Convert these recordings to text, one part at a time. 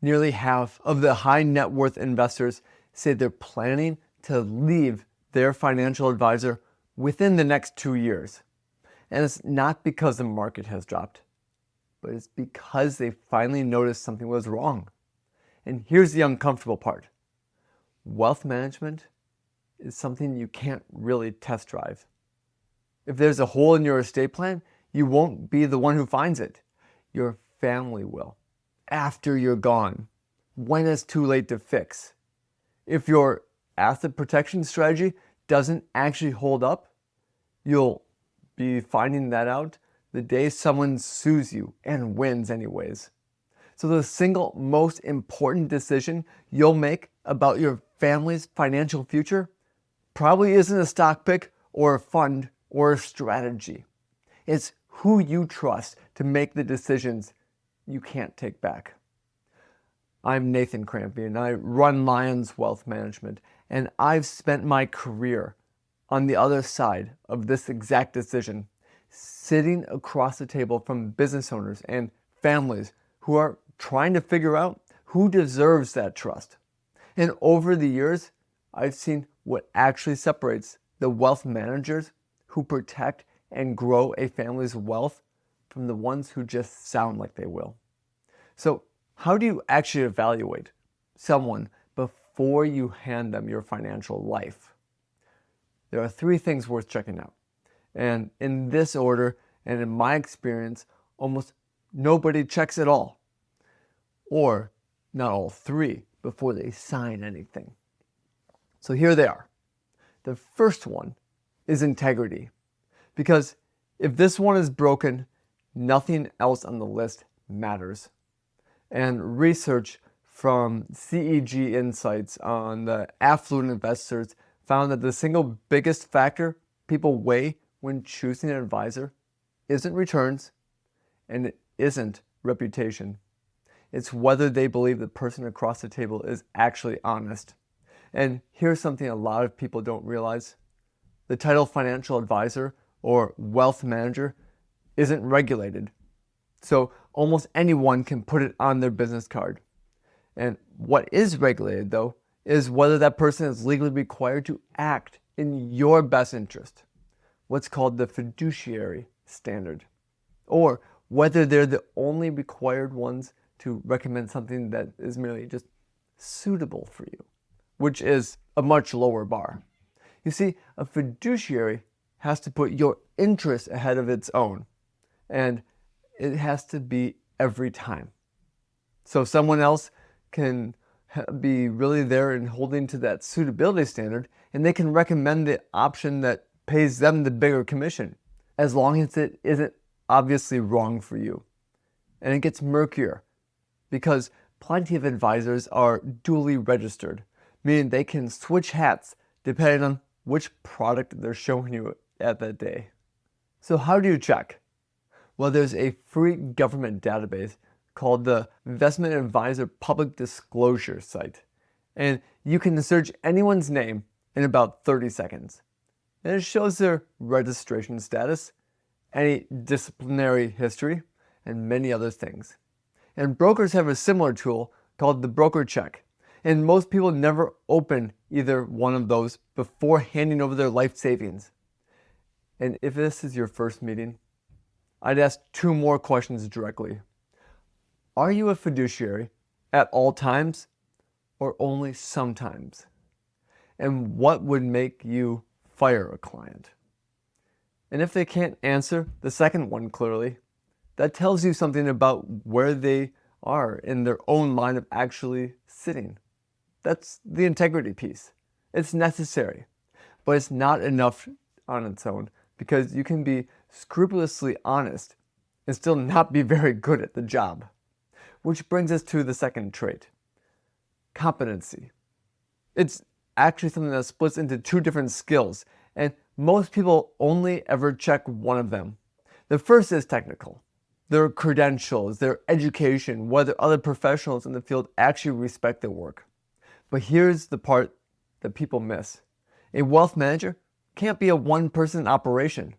Nearly half of the high net worth investors say they're planning to leave their financial advisor within the next 2 years. And it's not because the market has dropped, but it's because they finally noticed something was wrong. And here's the uncomfortable part. Wealth management is something you can't really test drive. If there's a hole in your estate plan, you won't be the one who finds it. Your family will, after you're gone, when it's too late to fix. If your asset protection strategy doesn't actually hold up, you'll be finding that out the day someone sues you and wins anyways. So the single most important decision you'll make about your family's financial future probably isn't a stock pick or a fund or a strategy. It's who you trust to make the decisions you can't take back. I'm Nathan Crampy and I run Lions Wealth Management, and I've spent my career on the other side of this exact decision, sitting across the table from business owners and families who are trying to figure out who deserves that trust. And over the years, I've seen what actually separates the wealth managers who protect and grow a family's wealth from the ones who just sound like they will. So, how do you actually evaluate someone before you hand them your financial life? There are 3 things worth checking out. And in this order, and in my experience, almost nobody checks at all. Or not all 3 before they sign anything. So here they are. The first one is integrity. Because if this one is broken, nothing else on the list matters. And research from CEG Insights on the affluent investors found that the single biggest factor people weigh when choosing an advisor isn't returns and it isn't reputation. It's whether they believe the person across the table is actually honest. And here's something a lot of people don't realize. The title financial advisor or wealth manager isn't regulated. So almost anyone can put it on their business card. And what is regulated, though, is whether that person is legally required to act in your best interest, what's called the fiduciary standard, or whether they're the only required ones to recommend something that is merely just suitable for you, which is a much lower bar. You see, a fiduciary has to put your interest ahead of its own, and it has to be every time. So someone else can be really there and holding to that suitability standard, and they can recommend the option that pays them the bigger commission, as long as it isn't obviously wrong for you. And it gets murkier, because plenty of advisors are duly registered, meaning they can switch hats depending on which product they're showing you at that day. So how do you check? Well, there's a free government database called the Investment Advisor Public Disclosure site. And you can search anyone's name in about 30 seconds. And it shows their registration status, any disciplinary history, and many other things. And brokers have a similar tool called the broker check. And most people never open either one of those before handing over their life savings. And if this is your first meeting, I'd ask 2 more questions directly. Are you a fiduciary at all times or only sometimes? And what would make you fire a client? And if they can't answer the second one clearly, that tells you something about where they are in their own line of actually sitting. That's the integrity piece. It's necessary, but it's not enough on its own, because you can be scrupulously honest and still not be very good at the job. Which brings us to the second trait, competency. It's actually something that splits into 2 different skills, and most people only ever check one of them. The first is technical. Their credentials, their education, whether other professionals in the field actually respect their work. But here's the part that people miss. A wealth manager can't be a one-person operation.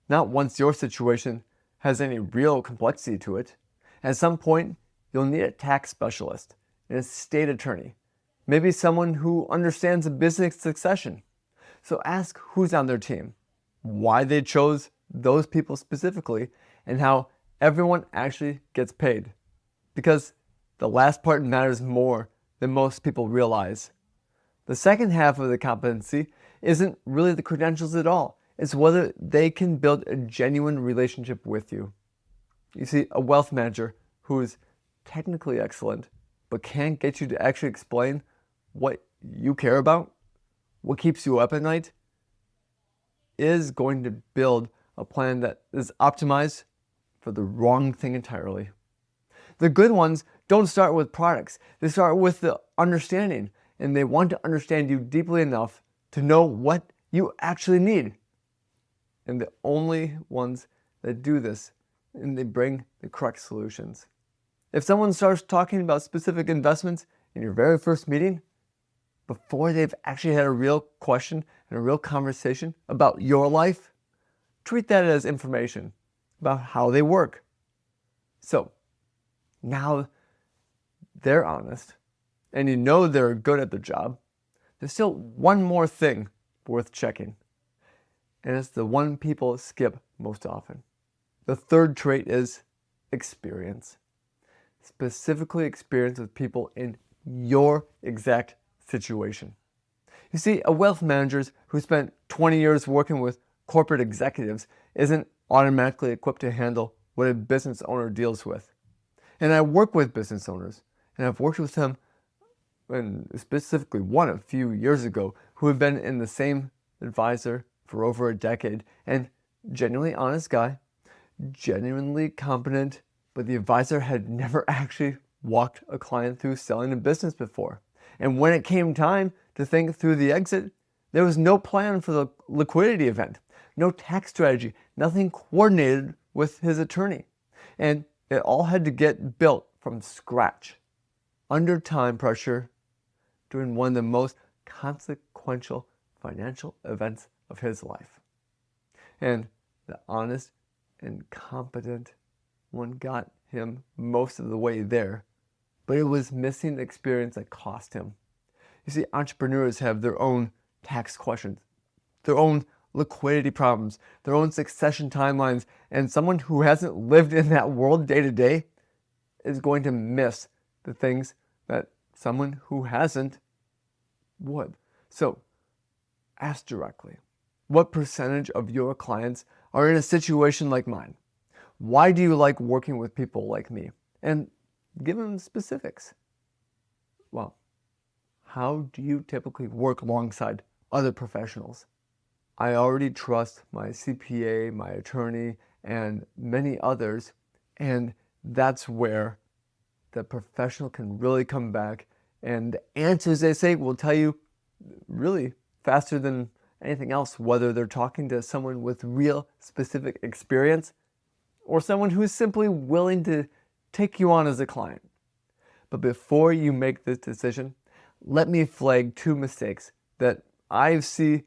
Not once your situation has any real complexity to it. At some point, you'll need a tax specialist, an estate attorney, maybe someone who understands a business succession. So ask who's on their team, why they chose those people specifically, and how everyone actually gets paid. Because the last part matters more than most people realize. The second half of the competency isn't really the credentials at all. It's whether they can build a genuine relationship with you. You see, a wealth manager who is technically excellent, but can't get you to actually explain what you care about, what keeps you up at night, is going to build a plan that is optimized for the wrong thing entirely. The good ones don't start with products. They start with the understanding, and they want to understand you deeply enough to know what you actually need. And the only ones that do this, and they bring the correct solutions. If someone starts talking about specific investments in your very first meeting, before they've actually had a real question and a real conversation about your life, treat that as information about how they work. So, now they're honest, and you know they're good at the job, there's still one more thing worth checking. And it's the one people skip most often. The third trait is experience. Specifically experience with people in your exact situation. You see, a wealth manager who spent 20 years working with corporate executives isn't automatically equipped to handle what a business owner deals with. And I work with business owners, and I've worked with them, and specifically one a few years ago, who had been in the same advisor for over a decade, and genuinely honest guy, genuinely competent, but the advisor had never actually walked a client through selling a business before. And when it came time to think through the exit, there was no plan for the liquidity event, no tax strategy, nothing coordinated with his attorney. And it all had to get built from scratch, under time pressure, during one of the most consequential financial events of his life. And the honest and competent one got him most of the way there, but it was missing the experience that cost him. You see, entrepreneurs have their own tax questions, their own liquidity problems, their own succession timelines, and someone who hasn't lived in that world day to day is going to miss the things that someone who hasn't would. So, ask directly, what percentage of your clients are in a situation like mine? Why do you like working with people like me? And give them specifics. Well, how do you typically work alongside other professionals? I already trust my CPA, my attorney, and many others, and that's where the professional can really come back, and the answers they say will tell you really faster than anything else, whether they're talking to someone with real specific experience or someone who's simply willing to take you on as a client. But before you make this decision, let me flag two mistakes that I see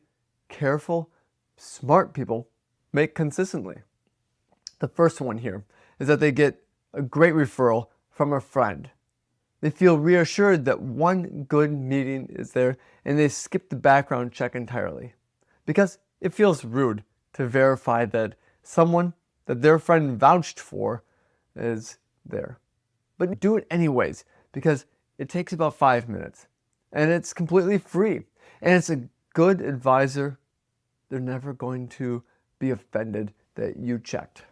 careful, smart people make consistently. The first one here is that they get a great referral from a friend. They feel reassured that one good meeting is there, and they skip the background check entirely because it feels rude to verify that someone that their friend vouched for is there. But do it anyways because it takes about 5 minutes and it's completely free. And it's a good advisor. They're never going to be offended that you checked.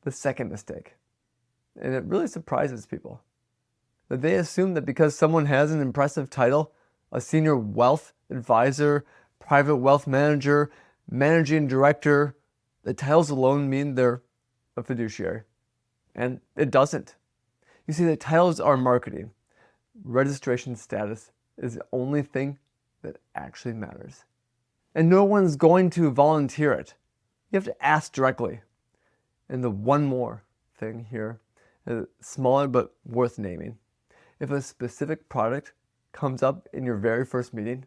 The second mistake, and it really surprises people, that they assume that because someone has an impressive title, a senior wealth advisor, private wealth manager, managing director, the titles alone mean they're a fiduciary. And it doesn't. You see, the titles are marketing. Registration status is the only thing that actually matters. And no one's going to volunteer it. You have to ask directly. And the one more thing here is smaller but worth naming. If a specific product comes up in your very first meeting,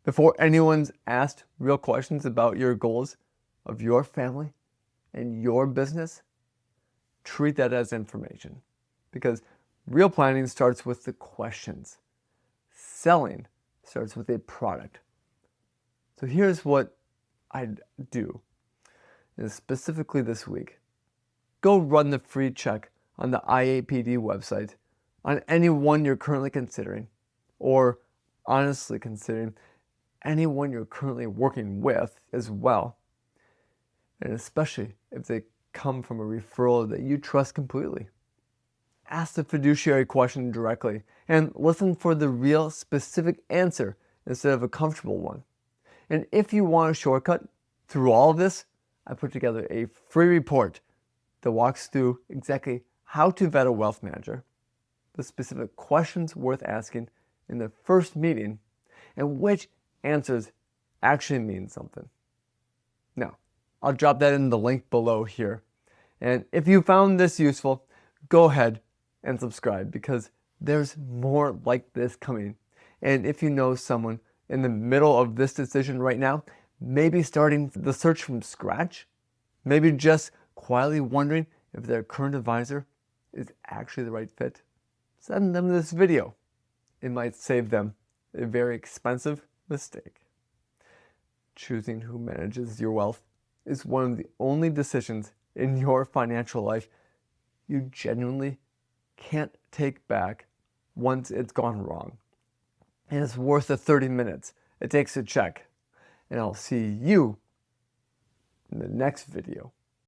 before anyone's asked real questions about your goals of your family and your business, treat that as information. Because Real planning starts with the questions. Selling starts with a product. So here's what I'd do, and specifically this week. Go run the free check on the IAPD website on anyone you're currently considering, or honestly considering anyone you're currently working with as well, and especially if they come from a referral that you trust completely. Ask the fiduciary question directly and listen for the real specific answer instead of a comfortable one. And if you want a shortcut through all of this, I put together a free report that walks through exactly how to vet a wealth manager, the specific questions worth asking in the first meeting, and which answers actually mean something. Now, I'll drop that in the link below here. And if you found this useful, go ahead and subscribe because there's more like this coming. And if you know someone in the middle of this decision right now, maybe starting the search from scratch, maybe just quietly wondering if their current advisor is actually the right fit, send them this video. It might save them a very expensive mistake. Choosing who manages your wealth is one of the only decisions in your financial life you genuinely can't take back once it's gone wrong. And it's worth the 30 minutes it takes to check. And I'll see you in the next video.